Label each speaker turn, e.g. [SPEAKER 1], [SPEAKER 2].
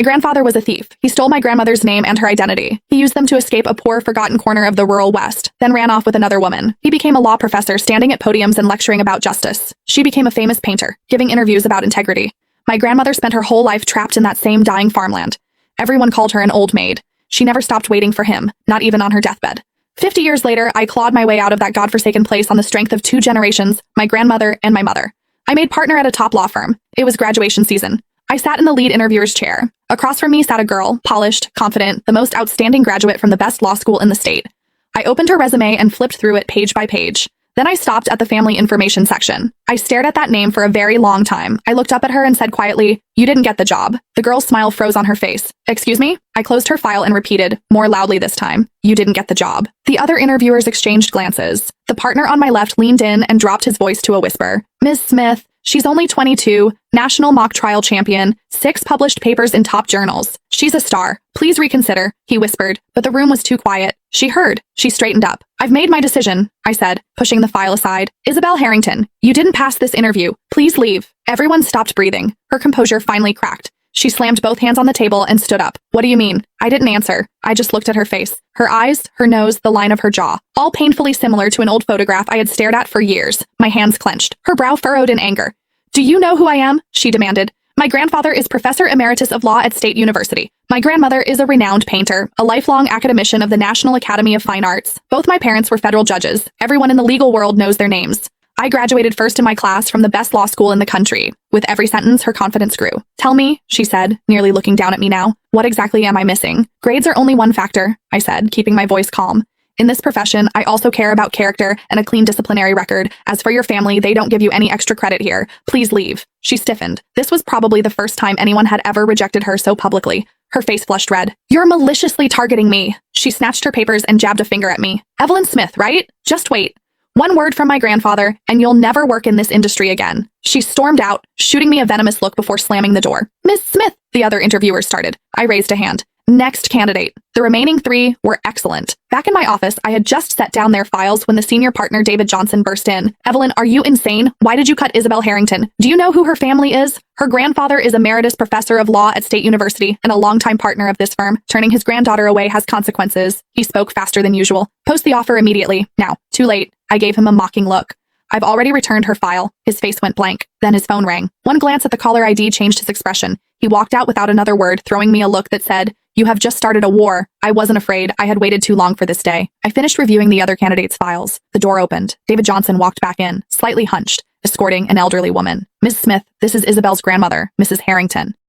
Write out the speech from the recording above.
[SPEAKER 1] My grandfather was a thief. He stole my grandmother's name and her identity. He used them to escape a poor, forgotten corner of the rural West, then ran off with another woman. He became a law professor, standing at podiums and lecturing about justice. She became a famous painter, giving interviews about integrity. My grandmother spent her whole life trapped in that same dying farmland. Everyone called her an old maid. She never stopped waiting for him, not even on her deathbed. 50 years later, I clawed my way out of that godforsaken place on the strength of 2 generations, my grandmother and my mother. I made partner at a top law firm. It was graduation season. I sat in the lead interviewer's chair. Across from me sat a girl, polished, confident, the most outstanding graduate from the best law school in the state. I opened her resume and flipped through it page by page. Then I stopped at the family information section. I stared at that name for a very long time. I looked up at her and said quietly, "You didn't get the job." The girl's smile froze on her face. "Excuse me?" I closed her file and repeated, more loudly this time, "You didn't get the job." The other interviewers exchanged glances. The partner on my left leaned in and dropped his voice to a whisper. "Ms. Smith, she's only 22, national mock trial champion, 6 published papers in top journals. She's a star. Please reconsider," he whispered, but the room was too quiet. She heard. She straightened up. "I've made my decision," I said, pushing the file aside. "Isabel Harrington, you didn't pass this interview. Please leave." Everyone stopped breathing. Her composure finally cracked. She slammed both hands on the table and stood up. "What do you mean?" I didn't answer. I just looked at her face. Her eyes, her nose, the line of her jaw, all painfully similar to an old photograph I had stared at for years. My hands clenched. Her brow furrowed in anger. "Do you know who I am?" she demanded. "My grandfather is Professor Emeritus of Law at State University. My grandmother is a renowned painter, a lifelong academician of the National Academy of Fine Arts. Both my parents were federal judges. Everyone in the legal world knows their names. I graduated first in my class from the best law school in the country." With every sentence, her confidence grew. "Tell me," she said, nearly looking down at me now, "what exactly am I missing?" "Grades are only one factor," I said, keeping my voice calm. "In this profession, I also care about character and a clean disciplinary record. As for your family, they don't give you any extra credit here. Please leave." She stiffened. This was probably the first time anyone had ever rejected her so publicly. Her face flushed red. "You're maliciously targeting me." She snatched her papers and jabbed a finger at me. "Evelyn Smith, right? Just wait. One word from my grandfather, and you'll never work in this industry again." She stormed out, shooting me a venomous look before slamming the door. "Miss Smith," the other interviewer started. I raised a hand. "Next candidate." The remaining 3 were excellent. Back in my office, I had just set down their files when the senior partner David Johnson burst in. "Evelyn, are you insane? Why did you cut Isabel Harrington? Do you know who her family is? Her grandfather is Emeritus Professor of Law at State University and a longtime partner of this firm. Turning his granddaughter away has consequences." He spoke faster than usual. "Post the offer immediately. Now." "Too late." I gave him a mocking look. "I've already returned her file." His face went blank. Then his phone rang. One glance at the caller ID changed his expression. He walked out without another word, throwing me a look that said, "You have just started a war." I wasn't afraid. I had waited too long for this day. I finished reviewing the other candidates' files. The door opened. David Johnson walked back in, slightly hunched, escorting an elderly woman. "Ms. Smith, this is Isabel's grandmother, Mrs. Harrington."